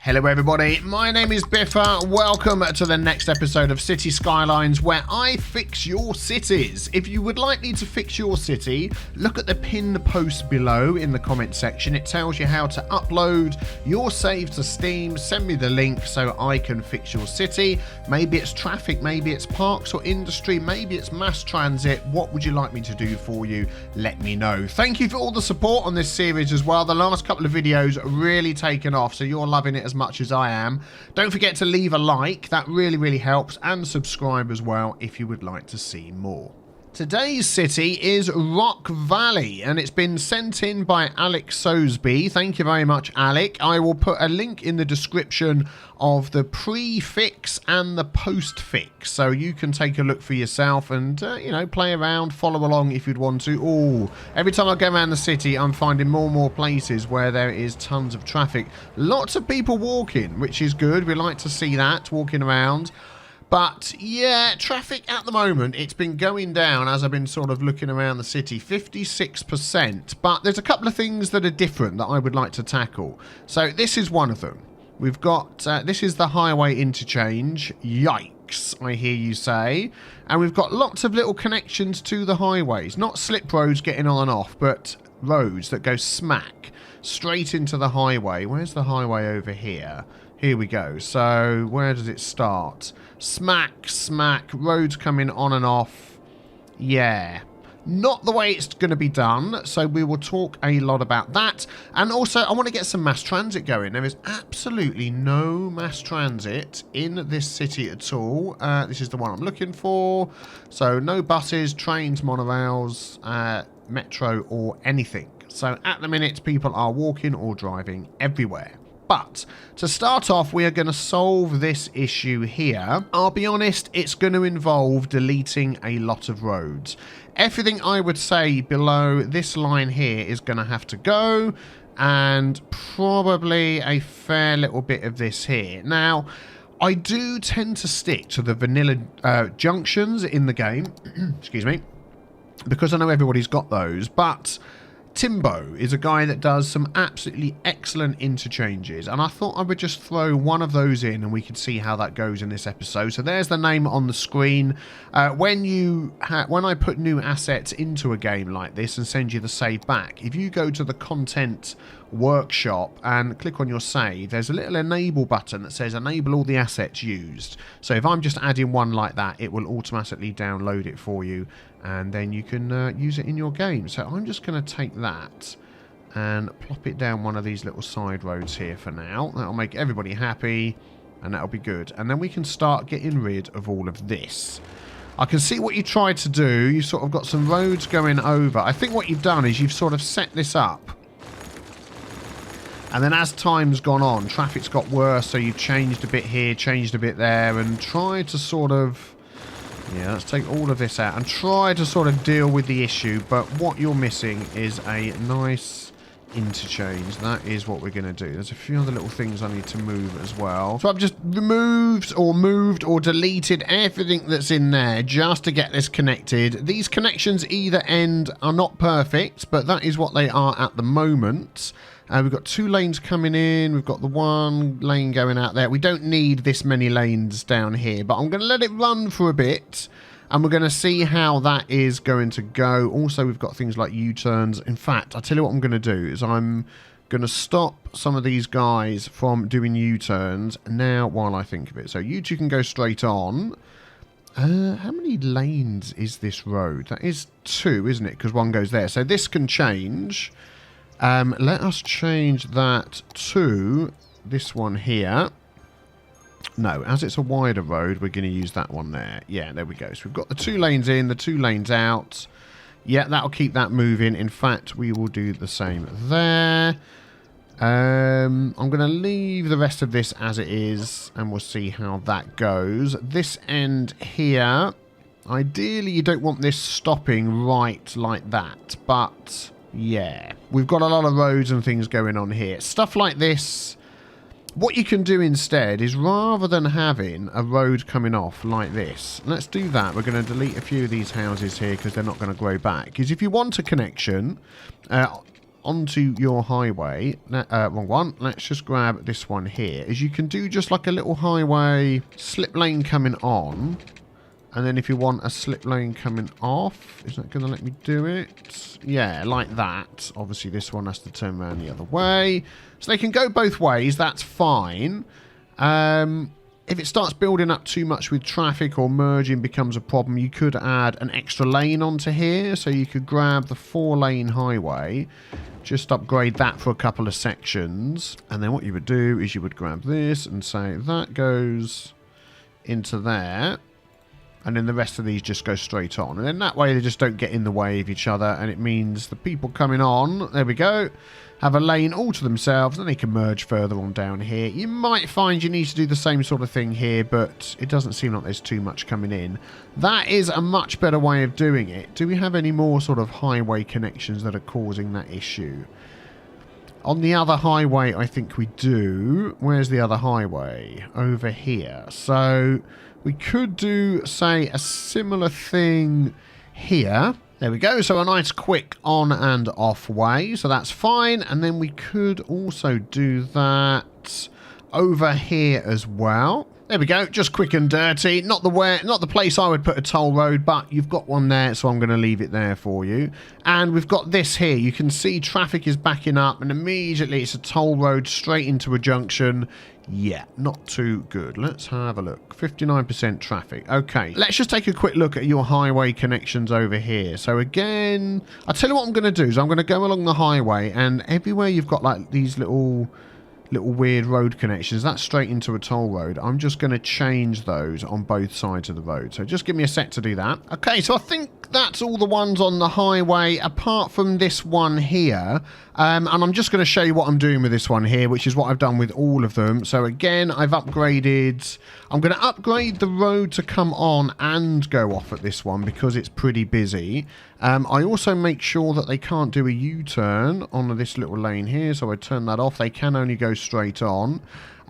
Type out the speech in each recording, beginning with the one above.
Hello everybody, my name is Biffa. Welcome to the next episode of Cities Skylines, where I fix your cities. If you would like me to fix your city, look at the pinned post below in the comment section. It tells you how to upload your save to Steam. Send me the link so I can fix your city. Maybe it's traffic, maybe it's parks or industry, maybe it's mass transit. What would you like me to do for you? Let me know. Thank you for all the support on this series as well. The last couple of videos really taken off, so you're loving it as much as I am. Don't forget to leave a like, that really helps, and subscribe as well if you would like to see more. Today's city is Rock Valley, and it's been sent in by Alec Sosebee. Thank you very much, Alec. I will put a link in the description of the pre-fix and the post-fix, so you can take a look for yourself and, you know, play around, follow along if you'd want to. Oh, every time I go around the city, I'm finding more and more places where there is tons of traffic. Lots of people walking, which is good. We like to see that, walking around. But yeah, traffic at the moment, it's been going down as I've been sort of looking around the city, 56%. But there's a couple of things that are different that I would like to tackle. So this is one of them. We've got, this is the highway interchange. Yikes, I hear you say. And we've got lots of little connections to the highways. Not slip roads getting on and off, but roads that go smack straight into the highway. Where's the highway over here? Here we go. So where does it start? Smack, roads coming on and off. Yeah, not the way it's going to be done. So we will talk a lot about that. And also, I want to get some mass transit going. There is absolutely no mass transit in this city at all. This is the one I'm looking for. So no buses, trains, monorails, metro or anything. So at the minute, people are walking or driving everywhere. But to start off, we are going to solve this issue here. I'll be honest, it's going to involve deleting a lot of roads. Everything I would say below this line here is going to have to go, and probably a fair little bit of this here. Now, I do tend to stick to the vanilla junctions in the game, excuse me, because I know everybody's got those, but Timbo is a guy that does some absolutely excellent interchanges, and I thought I would just throw one of those in and we could see how that goes in this episode. So there's the name on the screen. When I put new assets into a game like this and send you the save back, if you go to the content workshop and click on your save, there's a little enable button that says enable all the assets used. So if I'm just adding one like that, it will automatically download it for you, and then you can use it in your game. So I'm just going to take that and plop it down one of these little side roads here for now. That'll make everybody happy, and that'll be good. And then we can start getting rid of all of this. I can see what you tried to do. You've sort of got some roads going over. I think what you've done is you've sort of set this up, and then as time's gone on, traffic's got worse, so you've changed a bit here, changed a bit there, and tried to sort of, yeah, let's take all of this out and try to sort of deal with the issue. But what you're missing is a nice interchange. That is what we're going to do. There's a few other little things I need to move as well. So I've just removed or moved or deleted everything that's in there just to get this connected. These connections either end are not perfect, but that is what they are at the moment. We've got two lanes coming in. We've got the one lane going out there. We don't need this many lanes down here, but I'm going to let it run for a bit, and we're going to see how that is going to go. Also, we've got things like U-turns. In fact, I'll tell you what I'm going to do is I'm going to stop some of these guys from doing U-turns now while I think of it. So you two can go straight on. How many lanes is this road? That is 2, isn't it? Because one goes there. So this can change. Let us change that to this one here. No, as it's a wider road, we're going to use that one there. Yeah, there we go. So we've got the 2 lanes in, the 2 lanes out. Yeah, that'll keep that moving. In fact, we will do the same there. I'm going to leave the rest of this as it is, and we'll see how that goes. This end here, ideally you don't want this stopping right like that, but yeah, we've got a lot of roads and things going on here. Stuff like this, what you can do instead is, rather than having a road coming off like this, let's do that. We're going to delete a few of these houses here because they're not going to grow back. Because if you want a connection, onto your highway, wrong one, let's just grab this one here, is you can do just like a little highway slip lane coming on. And then if you want a slip lane coming off, is that going to let me do it? Yeah, like that. Obviously, this one has to turn around the other way. So they can go both ways. That's fine. If it starts building up too much with traffic or merging becomes a problem, you could add an extra lane onto here. So you could grab the 4-lane highway, just upgrade that for a couple of sections. And then what you would do is you would grab this and say that goes into there. And then the rest of these just go straight on. And then that way they just don't get in the way of each other. And it means the people coming on, there we go, have a lane all to themselves. And they can merge further on down here. You might find you need to do the same sort of thing here, but it doesn't seem like there's too much coming in. That is a much better way of doing it. Do we have any more sort of highway connections that are causing that issue? On the other highway, I think we do. Where's the other highway? Over here. So we could do, say, a similar thing here. There we go. So a nice quick on and off way. So that's fine. And then we could also do that over here as well. There we go. Just quick and dirty. Not the place I would put a toll road, but you've got one there, so I'm going to leave it there for you. And we've got this here. You can see traffic is backing up, and immediately it's a toll road straight into a junction. Yeah, not too good. Let's have a look. 59% traffic. Okay, let's just take a quick look at your highway connections over here. So again, I'll tell you what I'm going to do is I'm going to go along the highway, and everywhere you've got like these little weird road connections, that's straight into a toll road. I'm just going to change those on both sides of the road. So just give me a sec to do that. Okay, so I think that's all the ones on the highway apart from this one here. And I'm just going to show you what I'm doing with this one here, which is what I've done with all of them. So again, I'm going to upgrade the road to come on and go off at this one because it's pretty busy. I also make sure that they can't do a U-turn on this little lane here, so I turn that off. They can only go straight on.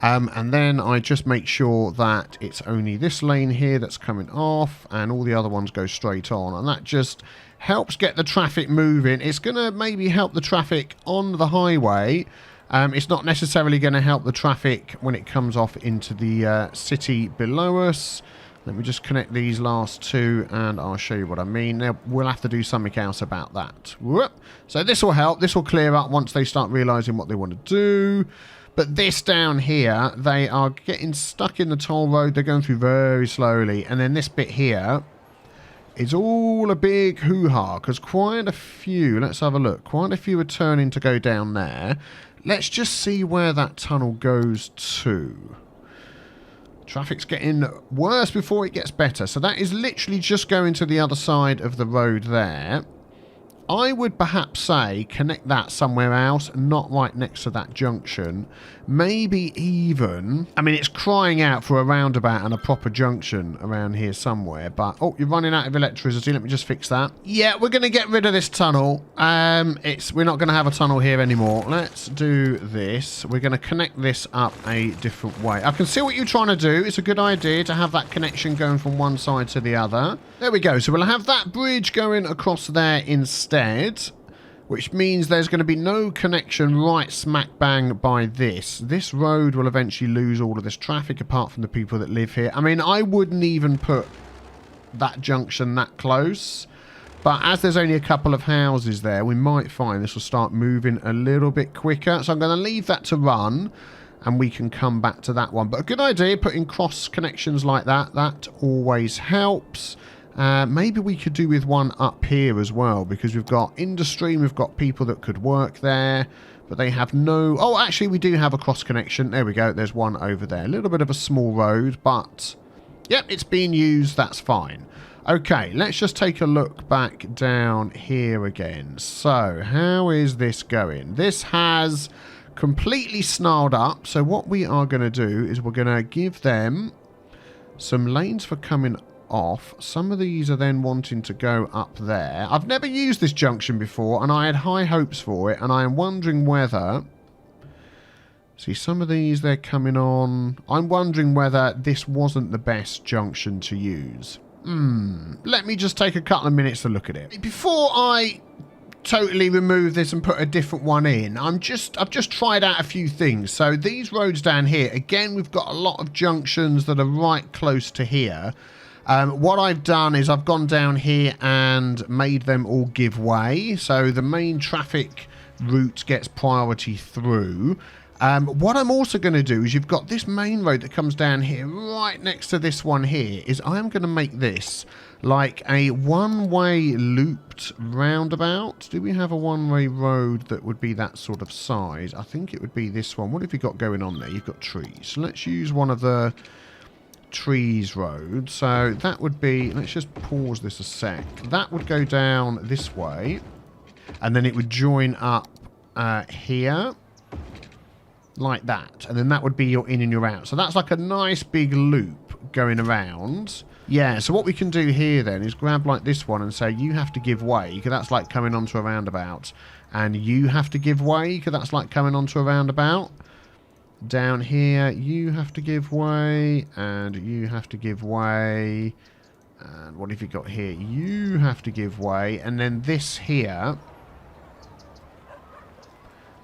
And then I just make sure that it's only this lane here that's coming off and all the other ones go straight on. And that just helps get the traffic moving. It's going to maybe help the traffic on the highway. It's not necessarily going to help the traffic when it comes off into the city below us. Let me just connect these last two and I'll show you what I mean. Now, we'll have to do something else about that. Whoop. So this will help. This will clear up once they start realising what they want to do. But this down here, they are getting stuck in the toll road. They're going through very slowly. And then this bit here is all a big hoo-ha because quite a few, let's have a look, quite a few are turning to go down there. Let's just see where that tunnel goes to. Traffic's getting worse before it gets better. So that is literally just going to the other side of the road there. I would perhaps say connect that somewhere else, not right next to that junction. Maybe even, I mean, it's crying out for a roundabout and a proper junction around here somewhere. But, oh, you're running out of electricity. Let me just fix that. Yeah, we're going to get rid of this tunnel. We're not going to have a tunnel here anymore. Let's do this. We're going to connect this up a different way. I can see what you're trying to do. It's a good idea to have that connection going from one side to the other. There we go. So we'll have that bridge going across there instead, which means there's going to be no connection right smack bang by this. This road will eventually lose all of this traffic apart from the people that live here. I mean, I wouldn't even put that junction that close, but as there's only a couple of houses there, we might find this will start moving a little bit quicker. So I'm going to leave that to run and we can come back to that one. But a good idea, putting cross connections like that. That always helps. Maybe we could do with one up here as well, because we've got industry and we've got people that could work there, but they have no... Oh, actually, we do have a cross connection. There we go. There's one over there. A little bit of a small road, but yep, it's being used. That's fine. Okay, let's just take a look back down here again. So, how is this going? This has completely snarled up. So what we are going to do is we're going to give them some lanes for coming off. Some of these are then wanting to go up there. I've never used this junction before and I had high hopes for it, and I am wondering whether... See, some of these, they're coming on. I'm wondering whether this wasn't the best junction to use. Let me just take a couple of minutes to look at it. Before I totally remove this and put a different one in. I've just tried out a few things. So these roads down here, again, we've got a lot of junctions that are right close to here. What I've done is I've gone down here and made them all give way. So the main traffic route gets priority through. What I'm also going to do is you've got this main road that comes down here right next to this one here is I am going to make this like a one-way looped roundabout. Do we have a one-way road that would be that sort of size? I think it would be this one. What have you got going on there? You've got trees. So let's use one of the trees road. So that would be, let's just pause this a sec. That would go down this way and then it would join up here like that, and then that would be your in and your out. So that's like a nice big loop going around. Yeah, so what we can do here then is grab like this one and say you have to give way, because that's like coming onto a roundabout, and you have to give way because that's like coming onto a roundabout. Down here you have to give way, and you have to give way, and what have you got here? You have to give way, and then this here,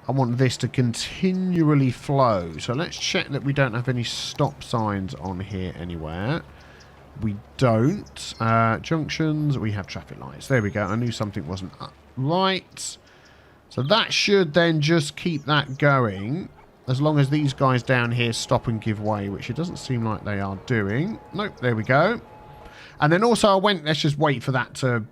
I want this to continually flow. So let's check that we don't have any stop signs on here anywhere. We don't. Junctions, we have traffic lights. There we go. I knew something wasn't right. So that should then just keep that going, as long as these guys down here stop and give way, which it doesn't seem like they are doing. Nope, there we go. And then also let's just wait for that to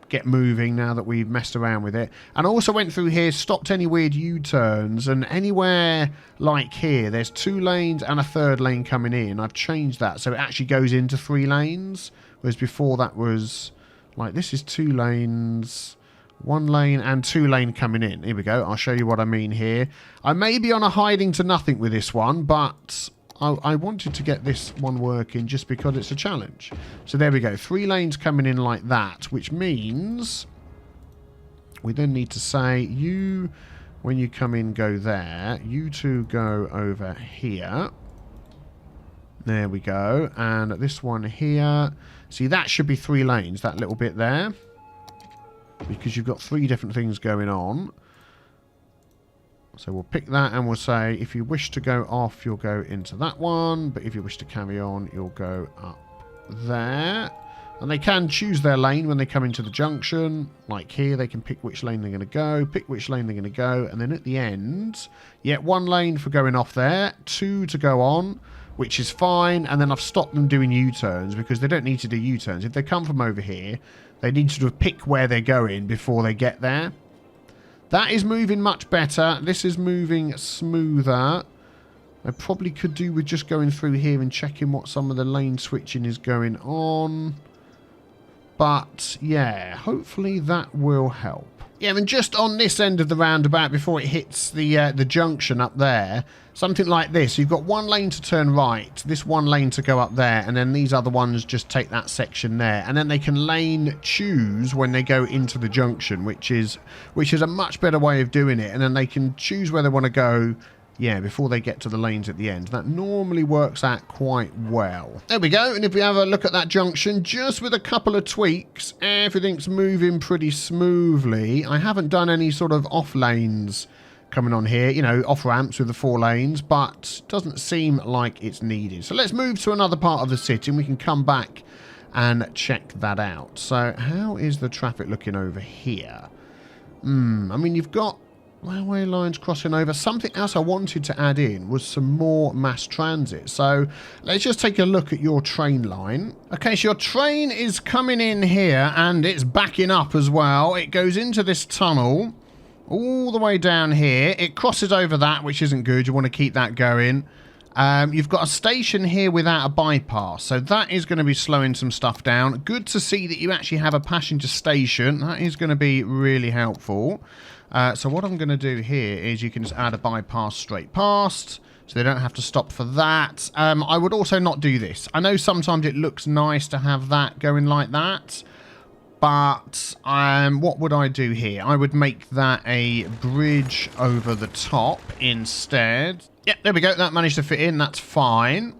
get moving now that we've messed around with it. And I also went through here, stopped any weird U-turns, and anywhere like here there's 2 lanes and a 3rd lane coming in. I've changed that so it actually goes into 3 lanes, whereas before that was like, this is 2 lanes, 1 lane and 2 lane coming in. Here we go. I'll show you what I mean here. I may be on a hiding to nothing with this one, but I wanted to get this one working just because it's a challenge. So there we go. 3 lanes coming in like that, which means we then need to say, you, when you come in, go there. You 2 go over here. There we go. And this one here. See, that should be 3 lanes, that little bit there, because you've got 3 different things going on. So we'll pick that and we'll say, if you wish to go off, you'll go into that one. But if you wish to carry on, you'll go up there. And they can choose their lane when they come into the junction. Like here, they can pick which lane they're going to go, pick which lane they're going to go. And then at the end, yeah, 1 lane for going off there, 2 to go on, which is fine. And then I've stopped them doing U-turns because they don't need to do U-turns. If they come from over here, they need to sort of pick where they're going before they get there. That is moving much better. This is moving smoother. I probably could do with just going through here and checking what some of the lane switching is going on. But, yeah, hopefully that will help. Yeah, and just on this end of the roundabout before it hits the junction up there, something like this. You've got 1 lane to turn right, this 1 lane to go up there, and then these other ones just take that section there. And then they can lane choose when they go into the junction, which is a much better way of doing it. And then they can choose where they want to go, yeah, before they get to the lanes at the end. That normally works out quite well. There we go. And if we have a look at that junction, just with a couple of tweaks, everything's moving pretty smoothly. I haven't done any sort of off lanes coming on here, you know, off ramps with the 4 lanes, but doesn't seem like it's needed. So let's move to another part of the city and we can come back and check that out. So how is the traffic looking over here? I mean, you've got railway lines crossing over. Something else I wanted to add in was some more mass transit. So let's just take a look at your train line. Okay, so your train is coming in here and it's backing up as well. It goes into this tunnel all the way down here. It crosses over that, which isn't good. You want to keep that going. You've got a station here without a bypass, so that is going to be slowing some stuff down. Good to see that you actually have a passenger station. That is going to be really helpful. So what I'm going to do here is you can just add a bypass straight past, so they don't have to stop for that. I would also not do this. I know sometimes it looks nice to have that going like that, but what would I do here? I would make that a bridge over the top instead. Yep, there we go. That managed to fit in. That's fine.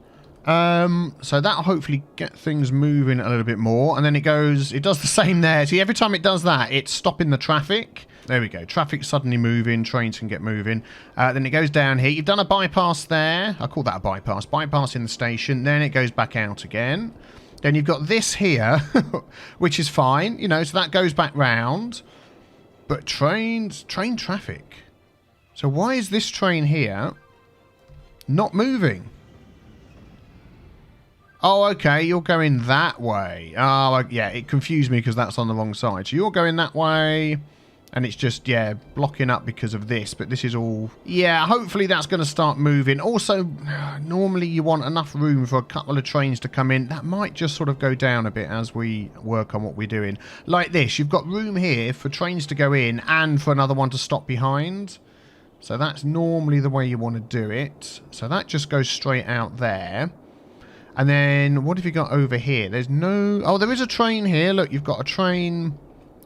So that'll hopefully get things moving a little bit more. And then it does the same there. See, every time it does that, it's stopping the traffic. There we go. Traffic suddenly moving. Trains can get moving. Then it goes down here. You've done a bypass there. I call that a bypass. Bypass in the station. Then it goes back out again. Then you've got this here, which is fine. You know, so that goes back round. But train traffic. So why is this train here not moving? Oh, okay, you're going that way. Oh, yeah, it confused me because that's on the wrong side. So you're going that way, and it's just, yeah, blocking up because of this. But this is all... Yeah, hopefully that's going to start moving. Also, normally you want enough room for a couple of trains to come in. That might just sort of go down a bit as we work on what we're doing. Like this, you've got room here for trains to go in and for another one to stop behind. So that's normally the way you want to do it. So that just goes straight out there. And then, what have you got over here? There's no... Oh, there is a train here. Look, you've got a train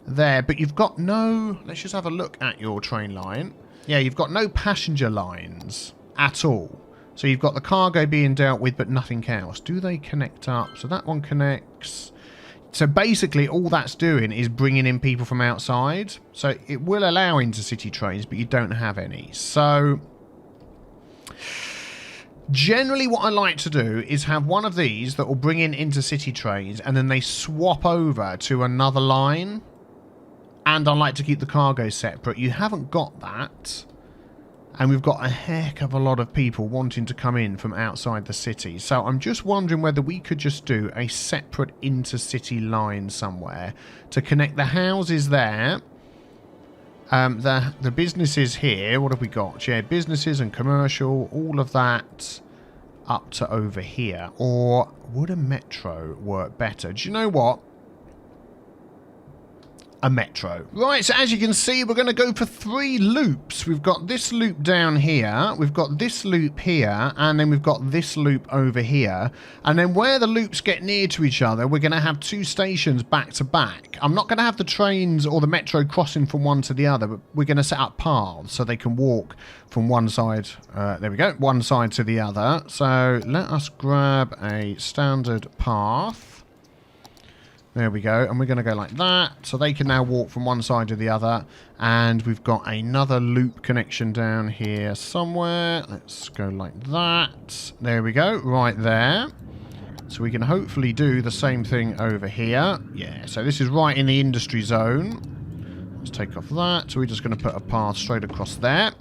there. But you've got no... Let's just have a look at your train line. Yeah, you've got no passenger lines at all. So you've got the cargo being dealt with, but nothing else. Do they connect up? So that one connects. So basically, all that's doing is bringing in people from outside. So it will allow intercity trains, but you don't have any. So... Generally, what I like to do is have one of these that will bring in intercity trains and then they swap over to another line. And I like to keep the cargo separate. You haven't got that. And we've got a heck of a lot of people wanting to come in from outside the city. So I'm just wondering whether we could just do a separate intercity line somewhere to connect the houses there. The businesses here, what have we got? Shared businesses and commercial, all of that up to over here. Or would a metro work better? Do you know what? A metro. Right, so as you can see, we're going to go for 3 loops. We've got this loop down here, we've got this loop here, and then we've got this loop over here. And then where the loops get near to each other, we're going to have 2 stations back to back. I'm not going to have the trains or the metro crossing from one to the other, but we're going to set up paths so they can walk from one side, there we go, one side to the other. So let us grab a standard path. There we go, and we're going to go like that, so they can now walk from one side to the other, and we've got another loop connection down here somewhere. Let's go like that. There we go, right there. So we can hopefully do the same thing over here. Yeah, so this is right in the industry zone. Let's take off that, so we're just going to put a path straight across there.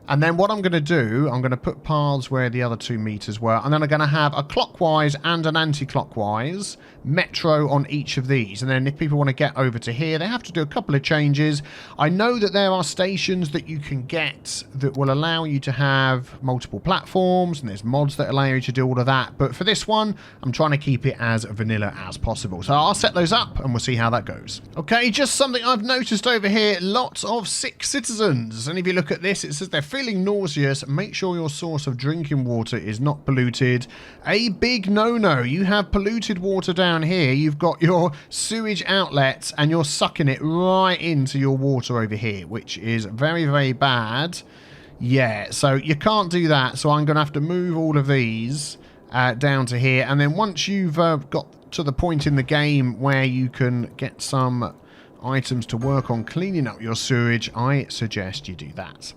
And then what I'm going to do, I'm going to put paths where the other 2 meters were. And then I'm going to have a clockwise and an anti-clockwise metro on each of these. And then if people want to get over to here, they have to do a couple of changes. I know that there are stations that you can get that will allow you to have multiple platforms. And there's mods that allow you to do all of that. But for this one, I'm trying to keep it as vanilla as possible. So I'll set those up and we'll see how that goes. Okay, just something I've noticed over here. Lots of sick citizens. And if you look at this, it says they're feeling nauseous, make sure your source of drinking water is not polluted. A big no-no. You have polluted water down here. You've got your sewage outlets and you're sucking it right into your water over here, which is very, very bad. Yeah, so you can't do that. So I'm going to have to move all of these down to here. And then once you've got to the point in the game where you can get some items to work on cleaning up your sewage, I suggest you do that.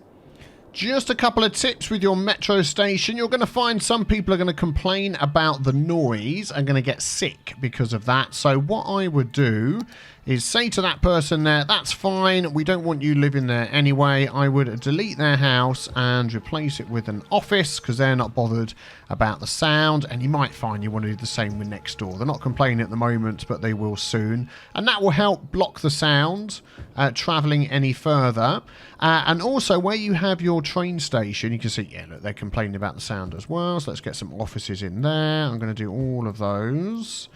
Just a couple of tips with your metro station. You're going to find some people are going to complain about the noise and going to get sick because of that. So what I would do is say to that person there, that's fine, we don't want you living there anyway. I would delete their house and replace it with an office because they're not bothered about the sound. And you might find you want to do the same with next door. They're not complaining at the moment, but they will soon. And that will help block the sound travelling any further. And also where you have your train station, you can see, yeah, look, they're complaining about the sound as well. So let's get some offices in there. I'm going to do all of those.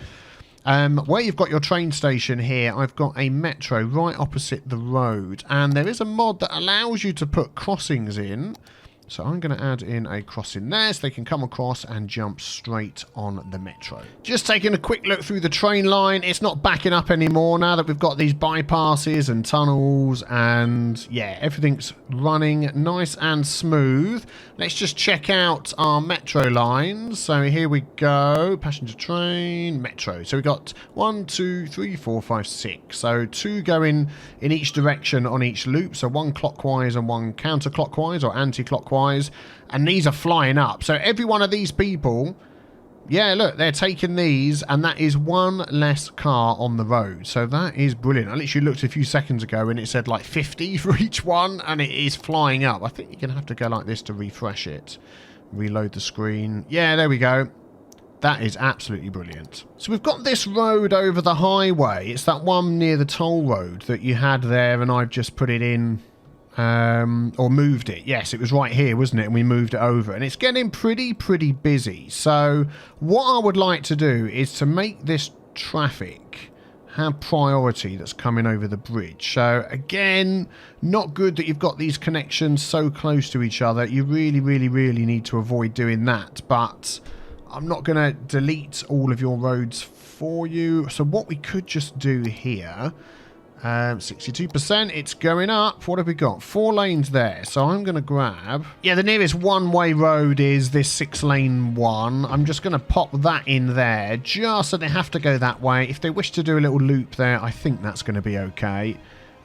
Where you've got your train station here, I've got a metro right opposite the road. And there is a mod that allows you to put crossings in. So I'm going to add in a crossing there so they can come across and jump straight on the metro. Just taking a quick look through the train line. It's not backing up anymore now that we've got these bypasses and tunnels, and yeah, everything's running nice and smooth. Let's just check out our metro lines. So here we go. Passenger train, metro. So we've got 1, 2, 3, 4, 5, 6. So 2 going in each direction on each loop. So 1 clockwise and 1 counterclockwise or anti-clockwise. And these are flying up. So every one of these people, yeah, look, they're taking these, and that is 1 less car on the road. So that is brilliant. I literally looked a few seconds ago and it said like 50 for each one, and it is flying up. I think you're going to have to go like this to refresh it. Reload the screen. Yeah, there we go. That is absolutely brilliant. So we've got this road over the highway. It's that one near the toll road that you had there, and I've just put it in. Or moved it. Yes, it was right here, wasn't it? And we moved it over. And it's getting pretty busy. So what I would like to do is to make this traffic have priority that's coming over the bridge. So again, not good that you've got these connections so close to each other. You really need to avoid doing that. But I'm not going to delete all of your roads for you. So what we could just do here... 62%, it's going up. What have we got? 4 lanes there. So I'm going to grab... Yeah, the nearest one-way road is this 6-lane one. I'm just going to pop that in there, just so they have to go that way. If they wish to do a little loop there, I think that's going to be okay.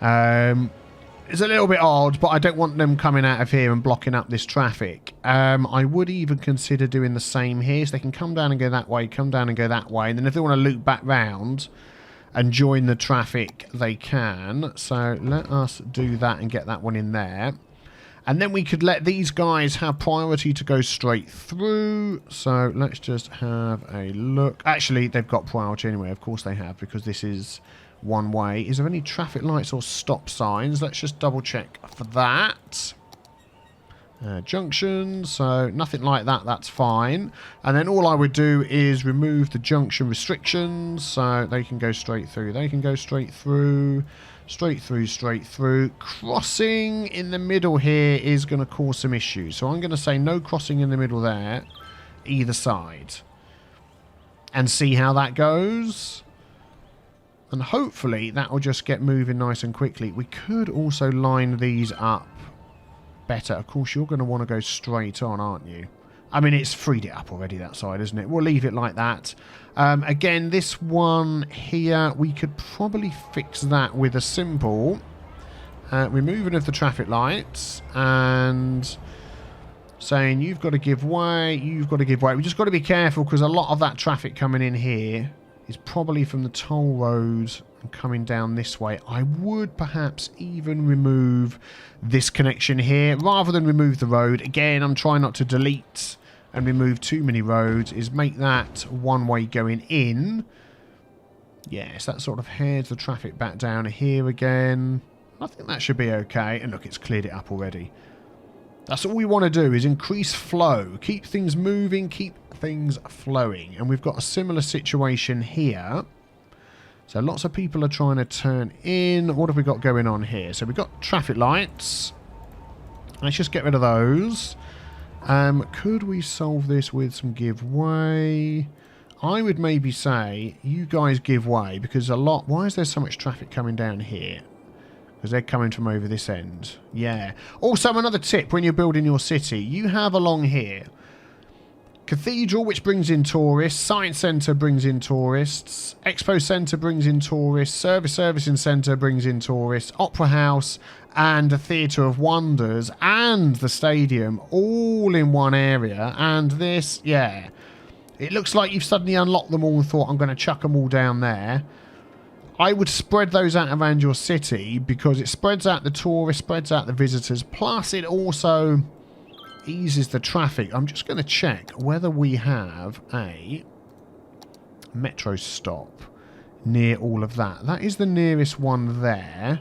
It's a little bit odd, but I don't want them coming out of here and blocking up this traffic. I would even consider doing the same here, so they can come down and go that way, come down and go that way. And then if they want to loop back round... and join the traffic, they can. So let us do that and get that one in there. And then we could let these guys have priority to go straight through. So let's just have a look. Actually, they've got priority anyway. Of course they have, because this is one way. Is there any traffic lights or stop signs? Let's just double check for that. Junction, so nothing like that, that's fine. And then all I would do is remove the junction restrictions, so they can go straight through. They can go straight through, straight through. Crossing in the middle here is going to cause some issues. So I'm going to say no crossing in the middle there, either side. And see how that goes. And hopefully that will just get moving nice and quickly. We could also line these up better. Of course, you're going to want to go straight on, aren't you? I mean, it's freed it up already, that side, isn't it? We'll leave it like that. Again, this one here, we could probably fix that with a simple removing of the traffic lights and saying you've got to give way, you've got to give way. We just got to be careful, because a lot of that traffic coming in here is probably from the toll road and coming down this way. I would perhaps even remove this connection here rather than remove the road. Again, I'm trying not to delete and remove too many roads, is make that one way going in. Yes, that sort of heads the traffic back down here again. I think that should be okay. And look, it's cleared it up already. That's all we want to do, is increase flow. Keep things moving, keep things flowing. And we've got a similar situation here. So lots of people are trying to turn in. What have we got going on here? So we've got traffic lights. Let's just get rid of those. Could we solve this with some give way? I would maybe say you guys give way, because a lot... Why is there so much traffic coming down here? Because they're coming from over this end. Yeah. Also, another tip when you're building your city, you have along here Cathedral, which brings in tourists. Science Centre brings in tourists. Expo Centre brings in tourists. Servicing Centre brings in tourists. Opera House and the Theatre of Wonders and the stadium all in one area. And this, yeah. It looks like you've suddenly unlocked them all and thought, I'm going to chuck them all down there. I would spread those out around your city, because it spreads out the tourists, spreads out the visitors, plus it also eases the traffic. I'm just going to check whether we have a metro stop near all of that. That is the nearest one there.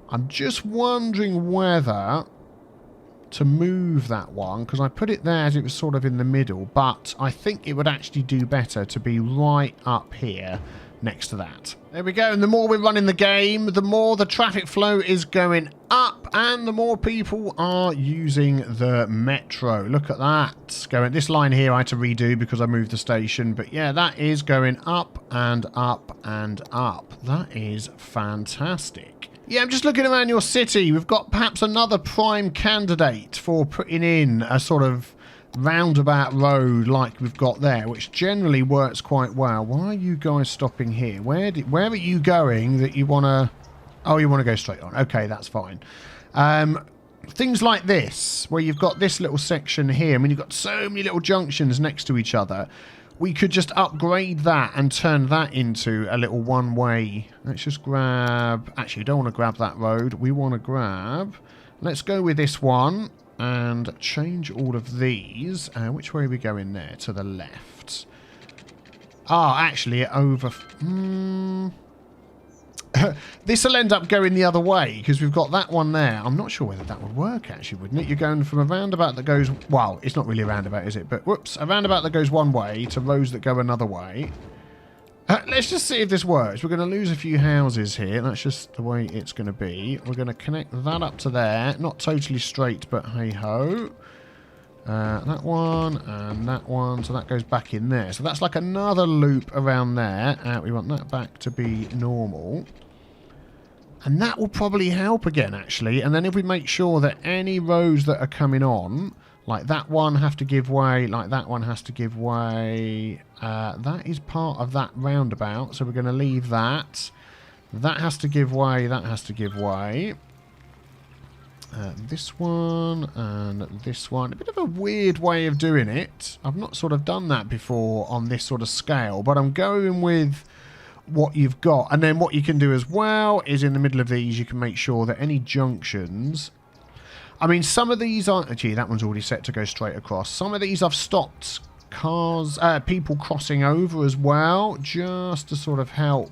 I'm just wondering whether to move that one, because I put it there as it was sort of in the middle, but I think it would actually do better to be right up here next to that. There we go, and the more we're running the game, the more the traffic flow is going up, and the more people are using the metro. Look at that. Going this line here I had to redo because I moved the station, but yeah, that is going up and up and up. That is fantastic. Yeah, I'm just looking around your city. We've got perhaps another prime candidate for putting in a sort of roundabout road like we've got there, which generally works quite well. Why are you guys stopping here? Where are you going that you want to... Oh, you want to go straight on. Okay, that's fine. Things like this, where you've got this little section here. I mean, you've got so many little junctions next to each other. We could just upgrade that and turn that into a little one-way. Let's just grab... Actually, we don't want to grab that road. We want to grab... Let's go with this one and change all of these. Which way are we going there? To the left. Ah, actually, over... This will end up going the other way because we've got that one there. I'm not sure whether that would work, actually, wouldn't it? You're going from a roundabout that goes... Well, it's not really a roundabout, is it? But, whoops, a roundabout that goes one way to roads that go another way. Let's just see if this works. We're going to lose a few houses here. That's just the way it's going to be. We're going to connect that up to there. Not totally straight, but hey-ho. That one and that one. So that goes back in there. So that's like another loop around there. We want that back to be normal. And that will probably help again, actually. And then if we make sure that any roads that are coming on, like that one have to give way, like that one has to give way. That is part of that roundabout. So we're going to leave that. That has to give way. That has to give way. This one and this one. A bit of a weird way of doing it. I've not sort of done that before on this sort of scale, but I'm going with what you've got. And then what you can do as well is in the middle of these you can make sure that any junctions... I mean, some of these aren't... Gee, that one's already set to go straight across. Some of these I've stopped cars, people crossing over as well, just to sort of help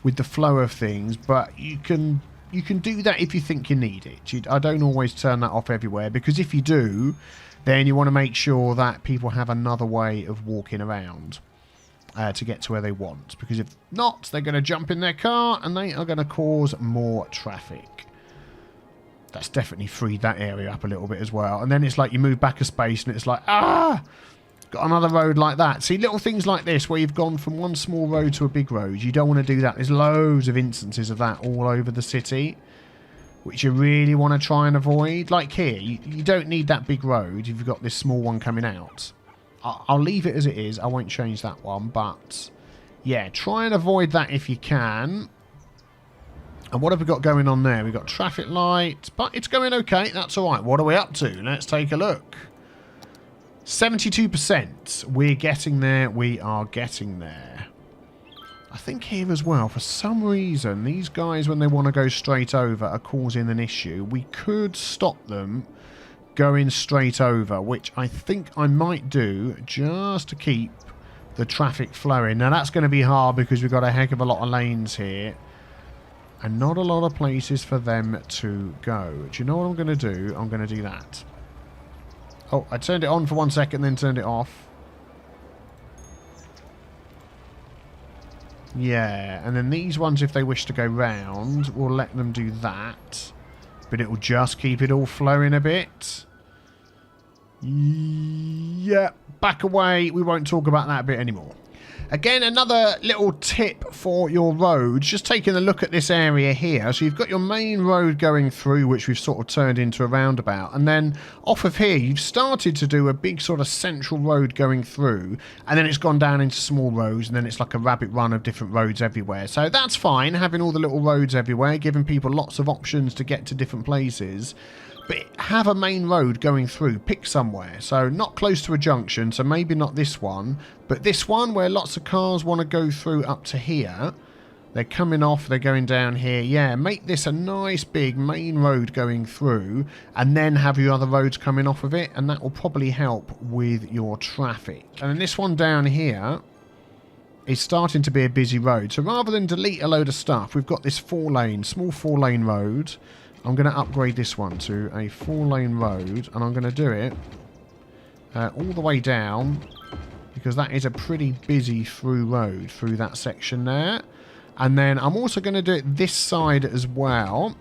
with the flow of things. But you can do that if you think you need it. I don't always turn that off everywhere, because if you do, then you want to make sure that people have another way of walking around to get to where they want. Because if not, they're going to jump in their car and they are going to cause more traffic. That's definitely freed that area up a little bit as well. And then it's like you move back a space and it's like, got another road like that. See, little things like this where you've gone from one small road to a big road. You don't want to do that. There's loads of instances of that all over the city, which you really want to try and avoid. Like here, you don't need that big road if you've got this small one coming out. I'll leave it as it is. I won't change that one. But, yeah, try and avoid that if you can. And what have we got going on there? We've got traffic light, but it's going okay. That's all right. What are we up to? Let's take a look. 72%. We're getting there. We are getting there. I think here as well, for some reason, these guys, when they want to go straight over, are causing an issue. We could stop them going straight over, which I think I might do just to keep the traffic flowing. Now, that's going to be hard because we've got a heck of a lot of lanes here. And not a lot of places for them to go. Do you know what I'm going to do? I'm going to do that. Oh, I turned it on for 1 second, then turned it off. Yeah, and then these ones, if they wish to go round, we'll let them do that. But it will just keep it all flowing a bit. Yeah, back away. We won't talk about that bit anymore. Again, another little tip for your roads, just taking a look at this area here. So you've got your main road going through, which we've sort of turned into a roundabout. And then off of here, you've started to do a big sort of central road going through. And then it's gone down into small roads. And then it's like a rabbit run of different roads everywhere. So that's fine, having all the little roads everywhere, giving people lots of options to get to different places. But have a main road going through. Pick somewhere. So not close to a junction. So maybe not this one. But this one where lots of cars want to go through up to here. They're coming off. They're going down here. Yeah, make this a nice big main road going through. And then have your other roads coming off of it. And that will probably help with your traffic. And then this one down here is starting to be a busy road. So rather than delete a load of stuff, we've got this small 4-lane road. I'm going to upgrade this one to a 4-lane road, and I'm going to do it all the way down, because that is a pretty busy through road through that section there. And then I'm also going to do it this side as well,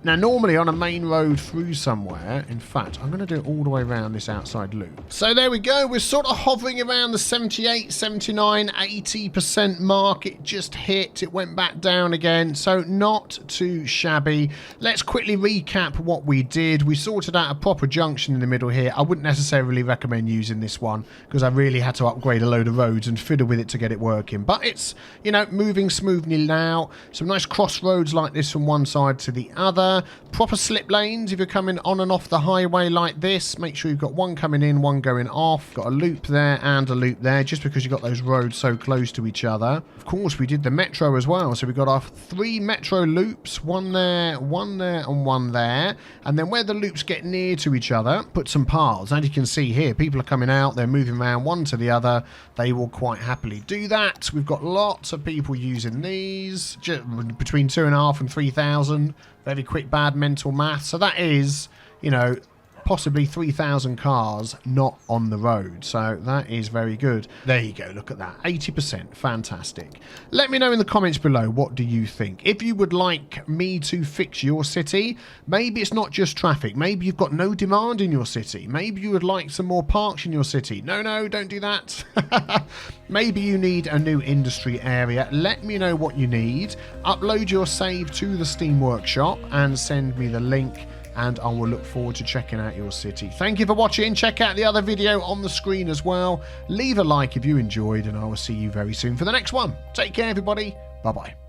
Now, normally on a main road through somewhere, in fact, I'm going to do it all the way around this outside loop. So there we go. We're sort of hovering around the 78, 79, 80% mark. It just hit. It went back down again. So not too shabby. Let's quickly recap what we did. We sorted out a proper junction in the middle here. I wouldn't necessarily recommend using this one because I really had to upgrade a load of roads and fiddle with it to get it working. But it's, you know, moving smoothly now. Some nice crossroads like this from one side to the other. Proper slip lanes if you're coming on and off the highway like this. Make sure you've got one coming in, one going off. Got a loop there and a loop there just because you've got those roads so close to each other. Of course, we did the metro as well. So we got our 3 metro loops, one there, and one there. And then where the loops get near to each other, put some paths. As you can see here, people are coming out. They're moving around one to the other. They will quite happily do that. We've got lots of people using these, just between 2,500 and 3,000. Very quick, bad mental math. So that is, you know, possibly 3,000 cars not on the road. So that is very good. There you go. Look at that. 80%. Fantastic. Let me know in the comments below, what do you think? If you would like me to fix your city, maybe it's not just traffic. Maybe you've got no demand in your city. Maybe you would like some more parks in your city. No, don't do that. Maybe you need a new industry area. Let me know what you need. Upload your save to the Steam Workshop and send me the link, and I will look forward to checking out your city. Thank you for watching. Check out the other video on the screen as well. Leave a like if you enjoyed, and I will see you very soon for the next one. Take care, everybody. Bye-bye.